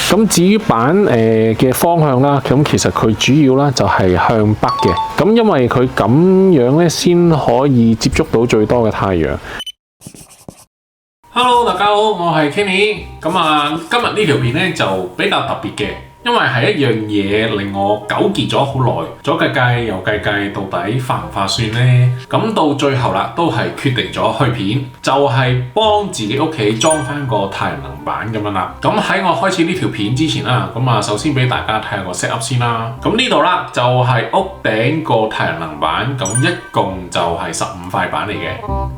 咁至於板嘅方向啦，咁其實佢主要啦就係向北嘅。咁因為佢咁樣咧，先可以接觸到最多嘅太陽。Hello， 大家好，我係 Kenny。咁今日呢條片咧就比較特別嘅，因為係一樣嘢令我糾結咗好耐，左計計右計計，到底划唔划算呢？咁到最後啦，都係決定咗去片，就係幫自己屋企裝翻個太陽能板咁樣啦。咁喺我開始呢條片之前啦，首先俾大家睇下個 set up 先啦。咁呢度啦就係屋頂個太陽能板，咁一共就係15塊板嚟嘅。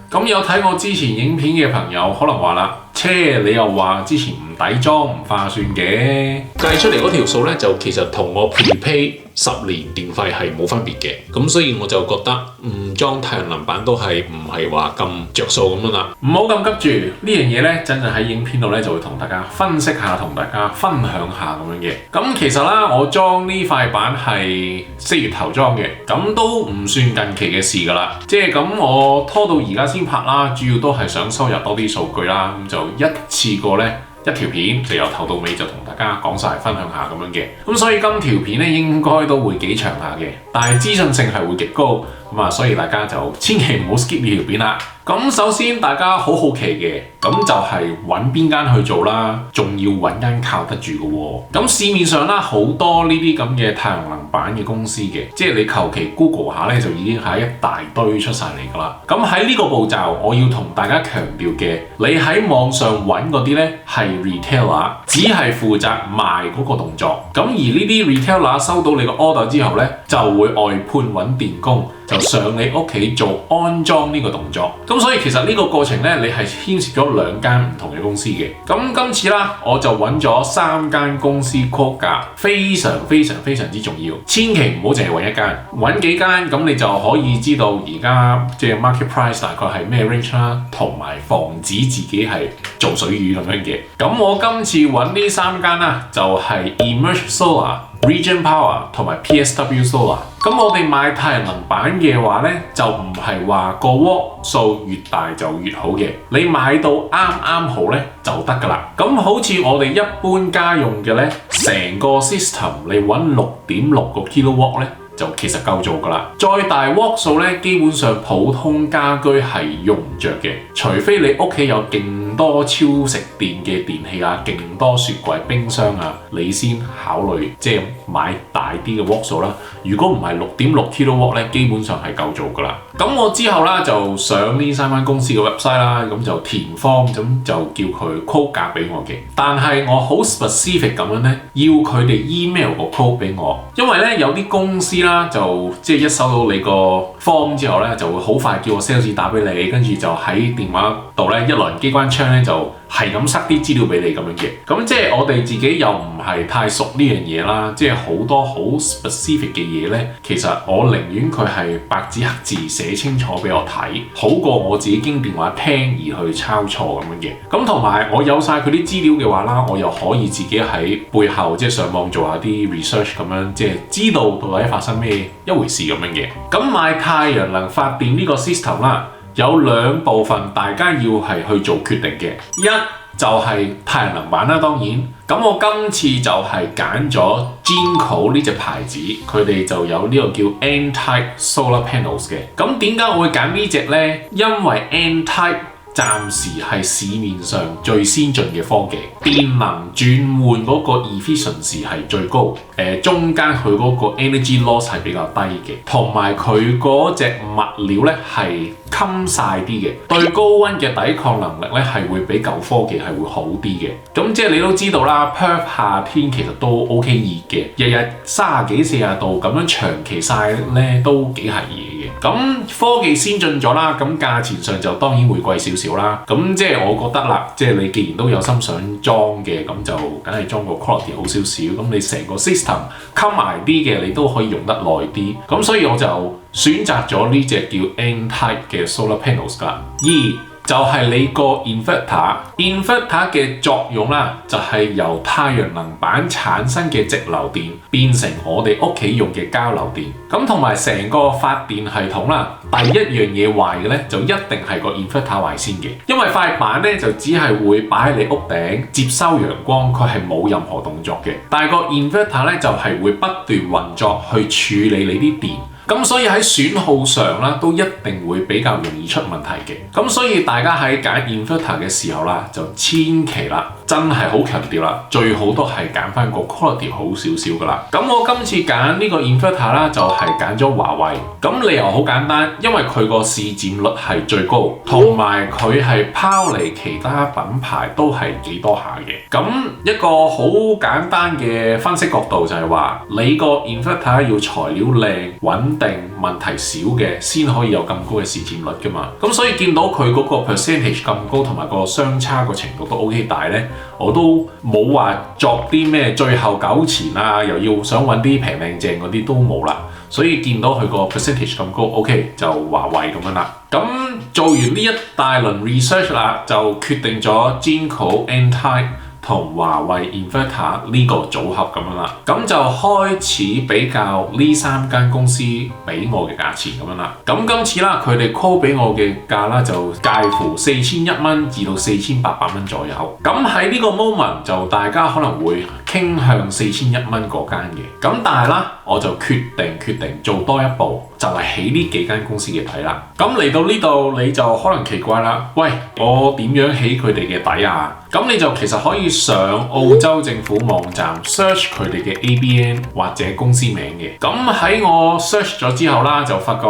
咁有睇我之前影片嘅朋友可能話啦，你又話之前唔抵裝唔划算嘅，計出嚟嗰條數咧就其實同我 prepay 10年電費係冇分別嘅，咁所以我就覺得唔裝太陽能板都係唔係話咁着數咁樣啦。唔好咁急住，呢樣嘢咧真係喺影片度咧就會同大家分析下，同大家分享下咁樣嘅。咁其實啦，我裝呢塊板係4月頭裝嘅，咁都唔算近期嘅事噶啦。即係咁我拖到而家先拍啦，主要都係想收入多啲數據啦，咁就一次過咧一條片就由頭到尾就同大家講晒分享下咁樣嘅。咁所以今條片咧應該都會幾長下嘅，但係資訊性係會極高，所以大家就千祈唔好 skip 呢條片啦。咁首先大家好好奇嘅，咁就係揾邊間去做啦，仲要揾間靠得住嘅喎。咁市面上啦好多呢啲咁嘅太陽能板嘅公司嘅，即係你求其 Google 下咧就已經係一大堆出晒嚟噶啦。咁喺呢個步驟，我要同大家強調嘅，你喺網上揾嗰啲咧係 retailer， 只係負責賣嗰個動作。咁而呢啲 retailer 收到你個 order 之後咧，就會外判揾電工，就上你屋企做安裝呢個動作。咁所以其實呢個過程咧，你係牽涉咗2間唔同嘅公司嘅。咁今次啦，我就揾咗3間公司 quote 價，非常之重要，千祈唔好淨係揾一間，揾幾間咁你就可以知道而家即係 market price 大概係咩 range 啦，同埋防止自己係做水魚咁樣嘅。咁我今次揾呢3間啦，就係 Emerge Solar、Regen Power 同埋 PSW Solar。咁我哋買太陽能板嘅話咧，就唔係話個瓦數越大就越好嘅，你買到啱好咧就得噶啦。咁好似我哋一般家用嘅咧，成個 system 你揾6.6個 kilowatt 咧，就其實夠做噶啦。再大瓦數咧，基本上普通家居係用唔着嘅，除非你屋企有勁多超食電嘅電器啊，勁多雪櫃、冰箱啊，你先考慮即係買大啲嘅瓦數啦。如果唔係6.6 kilowatt 咧，基本上係夠做噶啦。咁我之後啦就上呢3間公司嘅 website 啦，咁就填 form，咁就叫佢 quote 價俾我嘅。但係我好 specific 咁樣咧，要佢哋 email 個 quote 俾我，因為咧有啲公司啦就即係一收到你個 form 之後咧，就會好快叫個 sales 打俾你，跟住就喺電話度咧一輪機關槍咧就係咁塞啲資料俾你咁樣嘅。咁即係我哋自己又唔係太熟呢樣嘢啦，即係好多好 specific 嘅嘢咧，其實我寧願佢係白紙黑字寫清楚俾我睇，好過我自己經電話聽而去抄錯咁樣嘅。咁同埋我有晒佢啲資料嘅話啦，我又可以自己喺背後即係上網做下啲 research 咁樣，即係知道到底發生咩一回事咁樣嘅。咁買太陽能發電呢個 system 啦，有2部分大家要係去做決定嘅，一就係太陽能板啦，當然，咁我今次就係揀咗 Jinko 呢隻牌子，佢哋就有呢個叫 N-type solar panels 嘅。咁點解我會揀呢隻呢？因為 N-type 暫時係市面上最先進嘅科技，電能轉換嗰個 efficiency 係最高，中間佢嗰個 energy loss 係比較低嘅，同埋佢嗰隻物料咧係襟晒啲嘅，對高溫嘅抵抗能力咧係會比舊科技係會好啲嘅。咁即係你都知道啦，Perth 夏天其實都 OK 熱嘅，日日30幾40度咁樣長期曬咧都幾係嘢嘅。咁科技先進咗啦，咁價錢上就當然會貴少少啦。咁即係我覺得啦，即係你既然都有心想裝嘅，咁就梗係裝個 quality 好少少。咁你成個 system 襟埋啲嘅，你都可以用得耐啲。咁所以我就選擇咗呢隻叫 N-type 嘅 solar panels 㗎。就係你個 inverter 嘅作用啦，就係由太陽能板產生嘅直流電變成我哋屋企用嘅交流電。咁同埋成個發電系統啦，第一樣嘢壞嘅咧，就一定係個 inverter 壞先嘅，因為塊板咧就只係會擺喺你屋頂接收陽光，佢係冇任何動作嘅。但係個 inverter 咧就係會不斷運作去處理你啲電。咁所以喺損耗上啦，都一定會比較容易出問題嘅。咁所以大家喺揀 inverter 嘅時候啦，就千祈啦，真係好強調啦，最好都係揀翻個 quality 好少少噶啦。咁我今次揀呢個 inverter 啦，就係揀咗華為。咁理由好簡單，因為佢個市佔率係最高，同埋佢係拋離其他品牌都係幾多下嘅。咁一個好簡單嘅分析角度就係話，你個 inverter 要材料靚穩定問題少嘅，先可以有咁高嘅市佔率噶嘛。咁所以見到佢嗰個 percentage 咁高，同埋個相差個程度都 OK 大呢，我都冇話作啲咩最後糾纏啊，又要想揾啲平靚正嗰啲都冇啦。所以見到佢個 percentage 咁高 ，OK 就華為咁樣啦。咁做完呢一大輪 research 啦，就決定咗 Jinko N-Type 同華為 inverter 呢個組合咁樣啦，咁就開始比較呢三間公司俾我嘅價錢咁樣啦。咁今次啦，佢哋 call 俾我嘅價啦，就介乎4100蚊至到4800蚊左右。咁喺呢個 moment 就大家可能會傾向4100蚊嗰間嘅。咁但係啦，我就決定做多一步，就係起呢幾間公司嘅底啦。咁嚟到呢度你就可能奇怪啦，喂，我點樣起佢哋嘅底啊？咁你就其實可以上澳洲政府網站 search 佢哋嘅 ABN 或者公司名嘅。咁喺我 search 咗之後啦，就發覺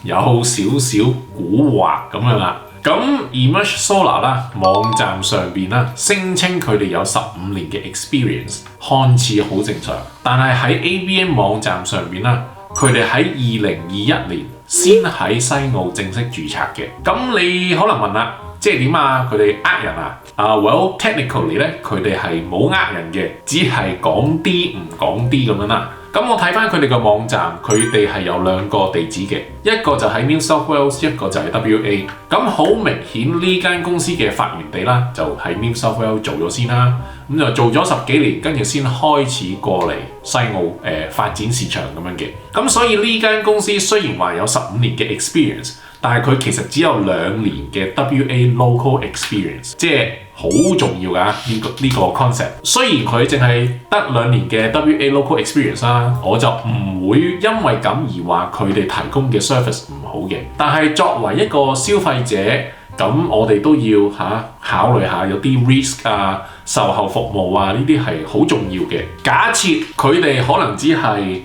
有少少古惑咁樣啦。咁 Emerge Solar 啦，網站上邊啦，聲稱佢哋有15年嘅 experience， 看似好正常。但係喺 ABN 網站上邊啦，佢哋喺2021年先喺西澳正式註冊嘅。咁你可能問啦，即係點啊？佢哋呃人啊？Well technically 咧，佢哋係冇呃人嘅，只係講啲唔講啲咁樣啦。咁我睇翻佢哋嘅網站，佢哋係有兩個地址嘅，一個就喺 New South Wales， 一個就係 WA。咁好明顯呢間公司嘅發源地啦，就喺 New South Wales 做咗先啦。咁就做咗10幾年，跟住先開始過嚟西澳發展市場咁樣嘅。咁所以呢間公司雖然話有15年嘅 experience， 但係佢其實只有2年嘅 WA local experience， 即係好重要㗎呢個 concept。雖然佢淨係得2年嘅 WA local experience 啦，我就唔會因為咁而話佢哋提供嘅 service 唔好嘅。但係作為一個消費者，咁我哋都要考慮下有啲 risk 啊、售後服務啊，呢啲係好重要嘅。假設佢哋可能只係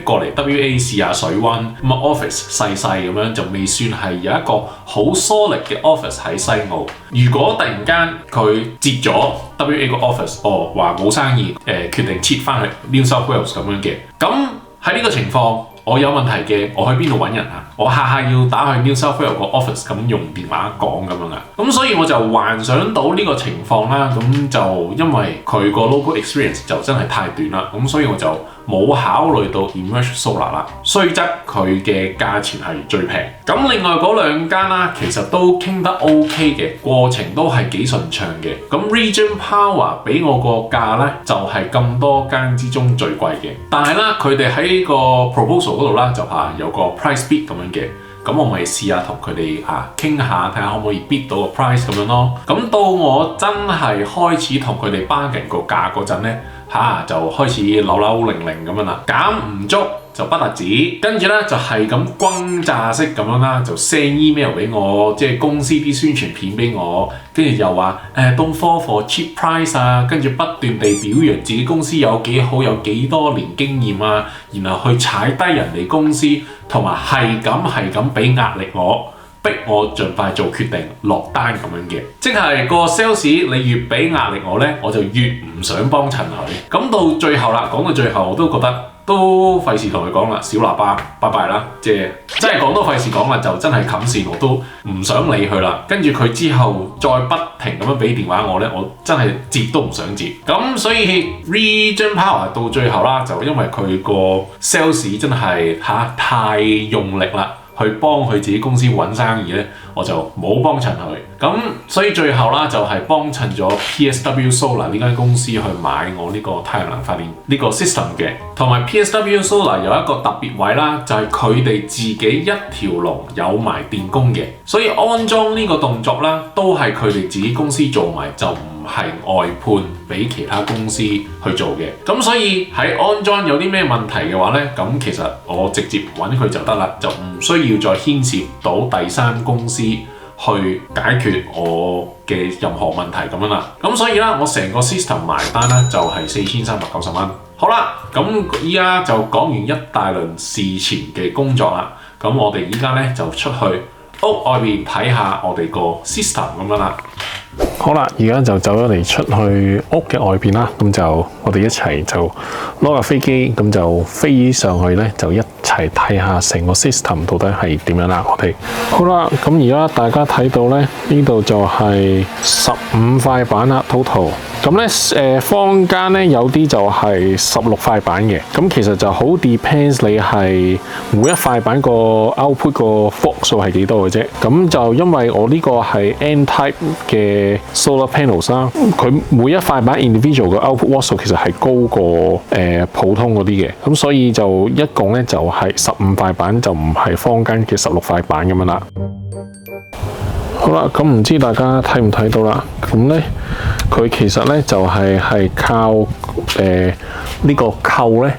過嚟 WA 試下水溫，咁 office 細細咁樣就未算係有一個好 solid 嘅 office 喺西澳。如果突然間佢接咗 WA 個 office， 話冇生意，決定撤翻去 New South Wales 咁樣嘅，咁喺呢個情況，我有問題嘅，我去邊度揾人啊？我下下要打去 New South Wales 個 office 咁用電話講咁樣啊？咁所以我就幻想到呢個情況啦。咁就因為佢個 local experience 就真係太短啦，咁所以我就冇考慮到 Emerge Solar 啦。雖則佢嘅價錢係最平。咁另外嗰兩間啦，其實都傾得 OK 嘅，過程都係幾順暢嘅。咁 Region Power 俾我個價咧，就係咁多間之中最貴嘅。但係啦，佢哋喺個 proposal 嗰度啦，就有個 price bid 咁樣嘅。咁我咪試下同佢哋傾下，睇下可唔可以 bid 到個 price 咁樣咯。咁到我真係開始同佢哋 bargain個價嗰陣咧，就開始扭扭擰擰咁樣啦，減唔足就不特止，跟住咧就係咁轟炸式咁樣啦，就 send email 俾我，即係公司啲宣傳片俾我，跟住又話don't fall for cheap price 啊，跟住不斷地表揚自己公司有幾好，有幾多年經驗啊，然後去踩低人哋公司，同埋係咁俾壓力我，逼我盡快做決定落單咁樣嘅，即係個 sales 你越俾壓力我咧，我就越唔想幫襯佢。咁到最後啦，講到最後我都覺得都費事同佢講啦，小喇叭拜拜啦，即係真係講都費事講啦，就真係冚線我都唔想理佢啦。跟住佢之後再不停咁樣俾電話我咧，我真係接都唔想接。咁所以 Region Power 到最後啦，就因為佢個 sales 真係太用力啦。去幫佢自己公司揾生意咧，我就冇幫襯佢。咁所以最後啦，就係幫襯咗 PSW Solar 呢間公司去買我呢個太陽能發電呢個 system 嘅。同埋 PSW Solar 有一個特別位啦，就係佢哋自己一條龍有埋電工嘅，所以安裝呢個動作啦，都係佢哋自己公司做埋，就唔係外判俾其他公司去做嘅。咁所以喺安裝有啲咩問題嘅話咧，咁其實我直接揾佢就得啦，就唔需要再牽涉到第三公司去解決我嘅任何問題咁樣啦。咁所以啦，我成個 system 埋單咧就係4390蚊。好啦，咁依家就講完一大輪事前嘅工作啦。咁我哋依家咧就出去屋外邊睇下我哋個 system 咁樣啦。好啦，而家就走咗嚟出去屋嘅外邊啦，咁就我哋一齊就攞架飛機，咁就飛上去咧，就一齊睇下成個 system 到底係點樣啦。我哋好啦，咁而家大家睇到咧，呢度就係15塊板啦 total。咁咧坊間咧有啲就係16塊板嘅，咁其實就好 depends 你係每一塊板個 output 個 volt 數係幾多嘅啫。咁就因為我呢個係 N-type 嘅 solar panels 啦，佢每一塊板 individual 嘅 output watt 數其實係高過普通嗰啲嘅，咁所以就一共咧就係15塊板，就唔係坊間嘅16塊板咁樣啦。好啦，咁唔知大家睇唔睇到啦？咁咧，佢其實咧就係靠呢個扣咧，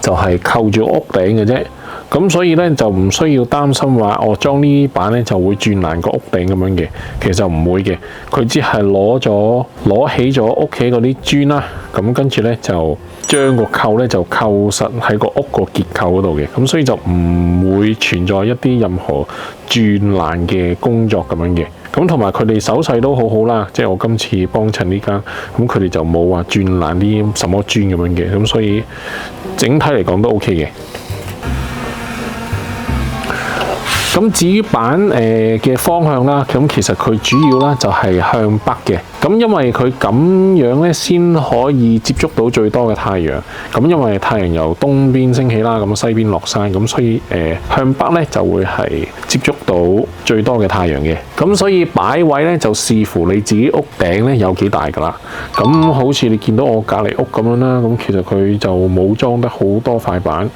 就係扣住屋頂嘅啫。咁所以咧就唔需要擔心話我裝呢啲板咧就會轉爛個屋頂咁樣嘅，其實就唔會嘅。佢只係攞起咗屋企嗰啲磚啦，咁跟住咧就將個扣咧就扣實喺個屋個結構嗰度嘅，咁所以就唔會存在一啲任何轉爛嘅工作咁樣嘅。咁同埋佢哋手勢都好好啦，即係我今次幫襯呢間，咁佢哋就冇話轉爛啲什麼磚咁樣嘅，咁所以整體嚟講都 OK 嘅。咁至於板嘅方向啦，咁其實佢主要啦就係向北嘅。咁因為佢咁樣咧，先可以接觸到最多嘅太陽。咁因為太陽由東邊升起啦，咁西邊落山，咁所以向北咧就會係接觸到最多嘅太陽嘅。咁所以擺位咧就視乎你自己屋頂咧有幾大㗎啦。咁好似你見到我隔離屋咁樣啦，咁其實佢就冇裝得好多塊板。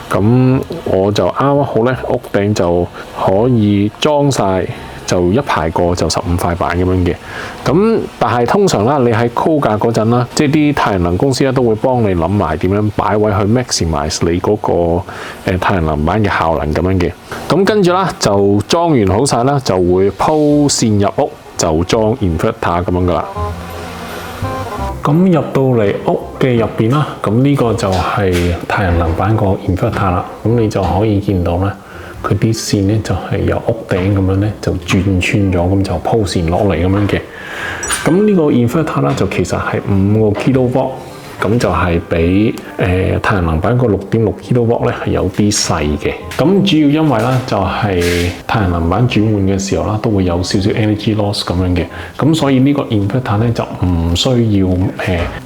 咁我就啱啱好咧，屋頂就可以裝晒，就一排過就15塊板咁樣嘅。咁但係通常啦，你喺 call 價嗰陣啦，即係啲太陽能公司咧都會幫你諗埋點樣擺位去 maximize 你嗰個太陽能板嘅效能咁樣嘅。咁跟住啦，就裝完好晒啦，就會鋪線入屋，就裝 inverter 咁樣噶啦。咁入到嚟屋嘅入邊啦，咁呢個就係太陽能板個 inverter 啦。咁你就可以見到咧，佢啲線咧就係由屋頂咁樣咧就轉穿咗，咁就鋪線落嚟咁樣嘅。咁呢個 inverter 啦，就其實係5個 kilowatt。咁就係比太陽能板個6.6 kW 咧係有啲細嘅。咁主要因為咧就係太陽能板轉換嘅時候啦，都會有少少 energy loss 咁樣嘅。咁所以呢個 inverter 咧就唔需要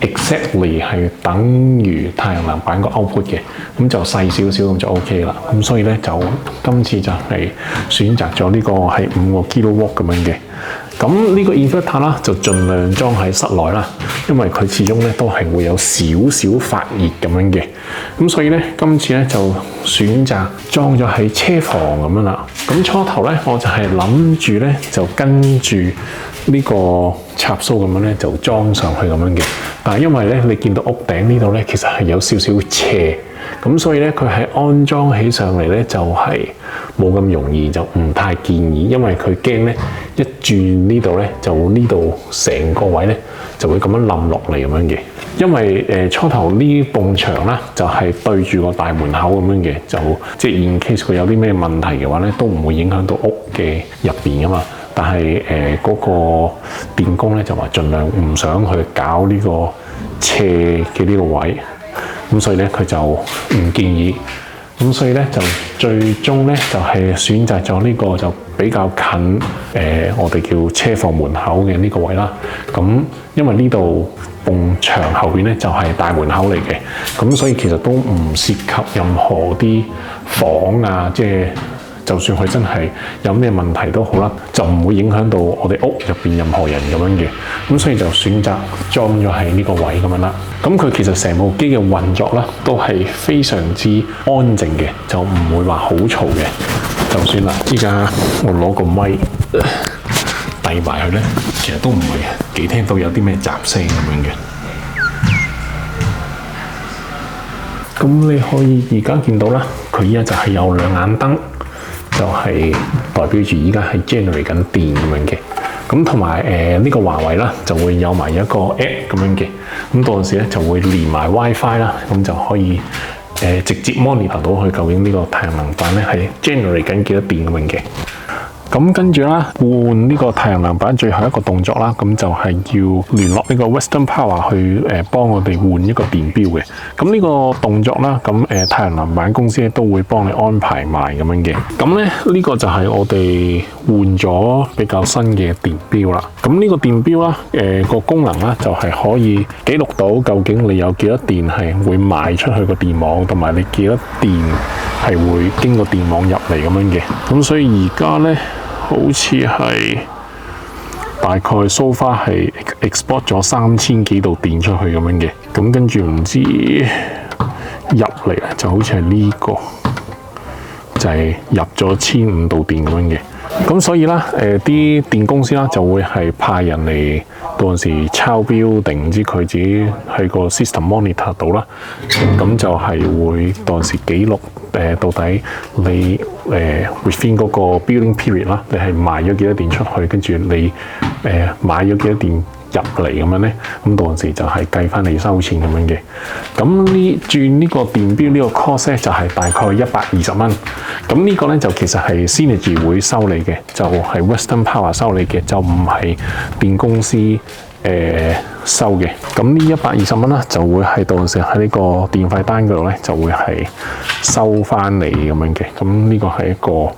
exactly 係等於太陽能板個 output 嘅。咁就細少少咁就 OK 啦。咁所以咧就今次就係選擇咗呢個係5個 kW 咁樣嘅。咁呢個 inverter 啦，就盡量裝喺室內啦，因為佢始終咧都係會有少少發熱咁樣嘅。咁所以咧，今次咧就選擇裝咗喺車房咁樣啦。咁初頭咧，我就係諗住咧就跟住呢個插蘇咁樣咧就裝上去咁樣嘅。但係因為咧你見到屋頂呢度咧其實係有少少斜，咁所以咧佢喺安裝起上嚟咧就係冇咁容易，就唔太建議，因為佢驚咧一轉呢度咧就呢度成個位咧就會咁樣冧落嚟咁樣嘅。因為初頭呢埲牆啦就係對住個大門口咁樣嘅，就即係 in case 佢有啲咩問題嘅話咧都唔會影響到屋嘅入邊噶嘛。但係嗰個電工咧就話盡量唔想去搞呢個斜嘅呢個位，咁所以咧佢就唔建議。咁所以咧就最終咧就係選擇咗呢個就比較近我哋叫車房門口嘅呢個位啦。咁因為呢度埲牆後邊咧就係大門口嚟嘅，咁所以其實都唔涉及任何啲房啊，即係就算佢真係有咩問題都好啦，就唔會影響到我哋屋入邊任何人咁樣嘅。咁所以就選擇裝咗喺呢個位咁樣啦。咁佢其實成部機嘅運作啦，都係非常之安靜嘅，就唔會話好嘈嘅。就算啦，依家我攞個咪遞埋佢咧，其實都唔係幾聽到有啲咩雜聲咁樣嘅。咁你可以而家見到啦，佢依家就係有兩眼燈，就係代表住依家係 generate 緊電咁樣嘅。咁同埋呢個華為啦，就會有埋一個 app 咁樣嘅。咁到陣時咧就會連埋 WiFi 啦，咁就可以直接 monitor 到佢究竟呢個太陽能板咧係 generate 緊幾多電咁樣嘅。咁跟住啦，換呢個太陽能板最後一個動作啦，咁就係要聯絡呢個 Western Power 去幫我哋換一個電錶嘅。咁呢個動作啦，咁太陽能板公司都會幫你安排埋咁樣嘅。咁咧呢個就係我哋換咗比較新嘅電錶啦。咁呢個電錶啦，個功能啦就係可以記錄到究竟你有幾多電係會賣出去個電網，同埋你幾多電係會經過電網入嚟咁樣嘅。咁所以而家咧，好似係大概 so far 係 export 咗3000幾度電出去咁樣嘅，咁跟住唔知入嚟就好似係呢個，就係入咗1500度電咁樣嘅。咁所以啦，啲電公司啦就會係派人嚟到陣時抄錶定唔知佢自己喺個 system monitor 度啦，咁就係會到陣時記錄到底你within 嗰個 billing period 啦，你係賣咗幾多電出去，跟住你買咗幾多電入嚟咁樣咧，咁到陣時就係計翻你收錢咁樣嘅。咁呢轉呢個電錶呢個 cost 咧就係大概120蚊。咁呢個咧就其實係 Synergy 會收你嘅，就係 Western Power 收你嘅，就唔係電公司收嘅。咁呢120蚊啦，就會係到陣時喺呢個電費單嗰度咧就會係收翻你咁樣嘅。咁呢個係一個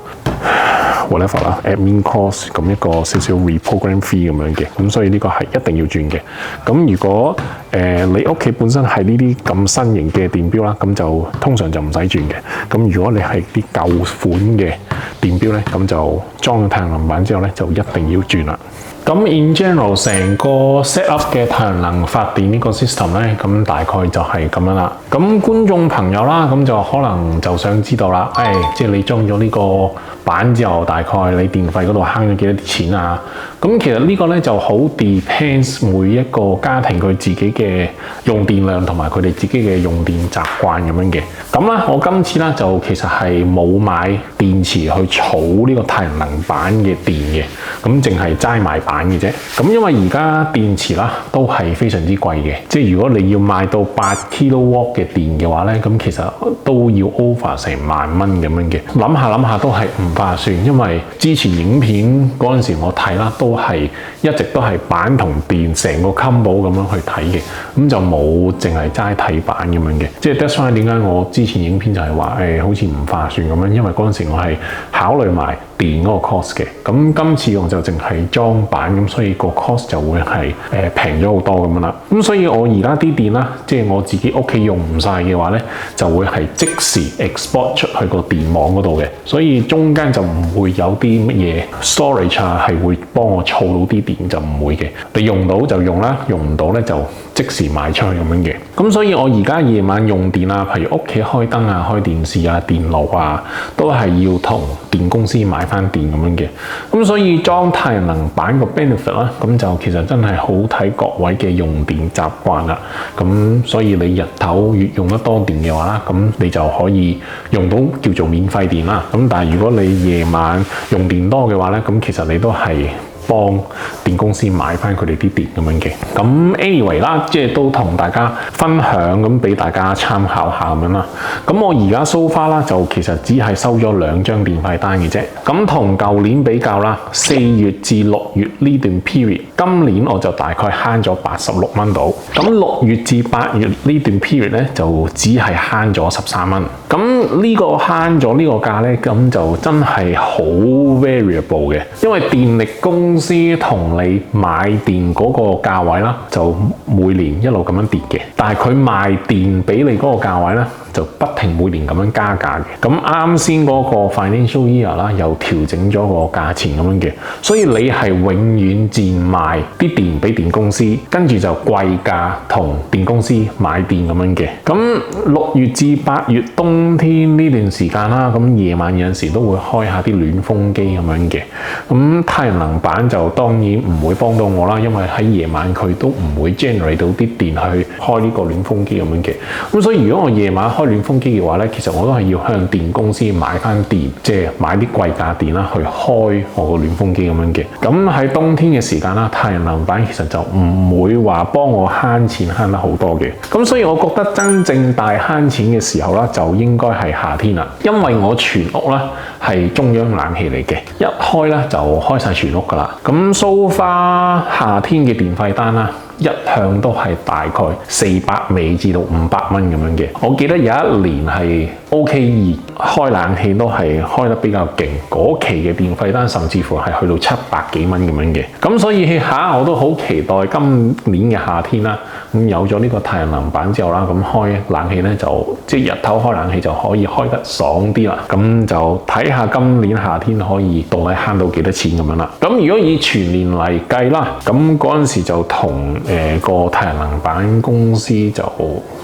whatever 啦 admin cost， 咁一個少少 reprogram fee 咁樣嘅。咁所以呢個係一定要轉嘅。咁如果你屋企本身係呢啲咁新型嘅電錶啦，咁就通常就唔使轉嘅。咁如果你係啲舊款嘅電錶咧，咁就裝咗太陽能板之後咧，就一定要轉啦。咁 in general 成個 set up 嘅太陽能發電呢個 system 咧，咁大概就係咁樣啦。咁觀眾朋友啦，咁就可能就想知道啦，即係你裝咗呢個板之後，大概你電費嗰度慳咗幾多錢啊？咁其實呢個咧就好 depends 每一個家庭佢自己嘅用電量同埋佢哋自己嘅用電習慣咁樣嘅。咁啦，我今次啦就其實係冇買電池去儲呢個太陽能板嘅電嘅，咁淨係齋買板嘅啫。咁因為而家電池啦都係非常之貴嘅，即係如果你要買到8 kW 嘅電嘅話咧，咁其實都要 over 成10000蚊咁樣嘅。諗下都係唔划算，因為之前影片嗰陣時我睇啦，都係一直都係板同電成個 combo 咁樣去睇嘅，咁就冇淨係齋睇板咁樣嘅。即係 that's why 點解我之前影片就係話好似唔划算咁樣，因為嗰陣時我係考慮埋電嗰個 cost 嘅。咁今次我就淨係裝板，咁所以個 cost 就會係平咗好多咁樣啦。咁所以我而家啲電啦，即係我自己屋企用唔晒嘅話咧，就會係即時 export 出去個電網嗰度嘅，所以中間就唔會有啲乜嘢 storage 啊，係會幫我儲到啲電，就唔會嘅。你用到就用啦，用唔到咧就即時賣出去咁樣嘅。咁所以我而家夜晚用電啊，譬如屋企開燈啊、開電視啊、電爐啊，都係要同電公司買翻電咁樣嘅。咁所以裝太陽能板個 benefit 啦，咁就其實真係好睇各位嘅用電習慣啦。咁所以你日頭越用得多電嘅話啦，咁你就可以用到叫做免費電啦。咁但係如果你夜晚用電多嘅話咧，咁其實你都係幫電公司買翻佢哋啲電咁樣嘅。咁 anyway 啦，即係都同大家分享咁俾大家參考下咁樣啦。咁我而家 so far 啦，就其實只係收咗2張電費單嘅啫。咁同舊年比較啦，4月至6月呢段 period， 今年我就大概慳咗86蚊到。咁6月至8月呢段 period 咧，就只係慳咗13蚊。咁呢個慳咗呢個價呢，咁就真係好 variable 嘅，因為電力公司同你買電嗰個價位啦，就每年一路咁樣跌嘅，但係佢賣電俾你嗰個價位呢，就不停每年咁樣加價嘅。咁啱先嗰個 financial year 啦，又調整咗個價錢咁樣嘅，所以你係永遠賤賣啲電俾電公司，跟住就貴價同電公司買電咁樣嘅。咁6月至8月冬天呢段時間啦，咁夜晚有陣時都會開下啲暖風機咁樣嘅。咁太陽能板就當然唔會幫到我啦，因為喺夜晚佢都唔會 generate 到啲電去開呢個暖風機咁樣嘅。咁所以如果我夜晚開暖風機嘅話咧，其實我都係要向電公司買翻電，即係買啲貴價電啦，去開我個暖風機咁樣嘅。咁喺冬天嘅時間啦，太陽能板其實就唔會話幫我慳錢慳得好多嘅。咁所以我覺得真正大慳錢嘅時候啦，就應該係夏天啦，因為我全屋啦係中央冷氣嚟嘅，一開咧就開晒全屋噶啦。咁so far夏天嘅電費單啦，一向都係大概400尾至到500蚊咁樣嘅。我記得有一年係 OK 熱，開冷氣都係開得比較勁，嗰期嘅電費單甚至乎係去到700幾蚊咁樣嘅。咁所以我都好期待今年嘅夏天啦。咁有咗呢個太陽能板之後啦，咁開冷氣咧就即係日頭開冷氣就可以開得爽啲啦。咁就睇下今年夏天可以到底慳到幾多錢咁樣啦。咁如果以全年嚟計啦，咁嗰陣時就同個太陽能板公司就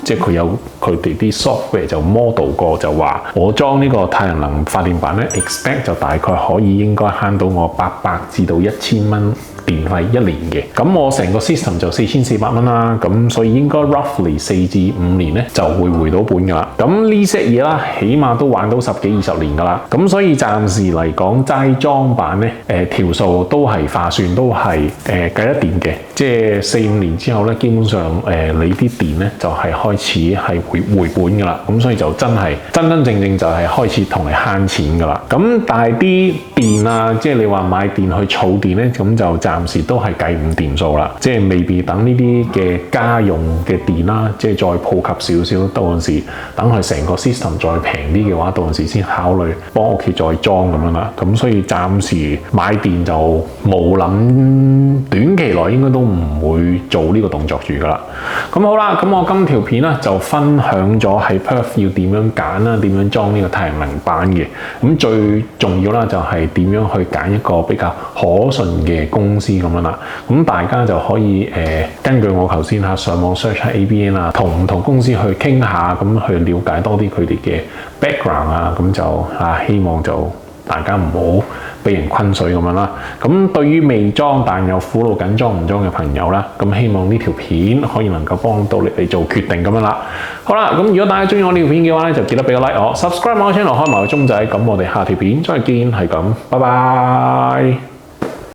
即係佢有佢哋啲 software 就 model 過，就話我裝呢個太陽能發電板咧 expect 就大概可以應該慳到我800至到1000蚊電費一年嘅。咁我成個 system 就4400蚊啦，咁所以應該 roughly 4至5年咧就會回到本噶啦。咁呢些嘢啦，起碼都玩到10幾20年噶啦。咁所以暫時嚟講齋裝版咧，條數都係划算，都係計得掂嘅。即係4、5年之後咧，基本上你啲電咧就係開始係回本噶啦。咁所以就真正就係開始同你慳錢噶啦。咁但係啲電啊，即係你話買電去儲電咧，咁就暫時都係計唔掂數啦。即係未必等呢啲嘅家用嘅電啦，即係再普及少少，到陣時等佢成個 system 再平啲嘅話，到陣時先考慮幫屋企再裝咁樣啦。咁所以暫時買電就冇諗，短期內應該都唔會做呢個動作住噶啦。咁好啦，咁我今條片咧就分享咗喺 Perth 要點樣揀啦，點樣裝呢個太陽能板嘅。咁最重要啦就係點樣去揀一個比較可信嘅公司咁樣啦。咁大家就可以根據我頭先上網 search 下 ABN 啊，同唔同公司去傾下，咁去了解多啲佢哋嘅 background 啊，咁就希望就大家唔好俾人昆水咁樣啦。咁對於未裝但又苦惱緊裝唔裝嘅朋友啦，咁希望呢條片可以能夠幫到你哋做決定咁樣啦。好啦，咁如果大家中意我呢條片嘅話咧，就記得俾個 like 我，subscribe 我 channel，開埋個鐘仔。咁我哋下條片再見，係咁，拜拜。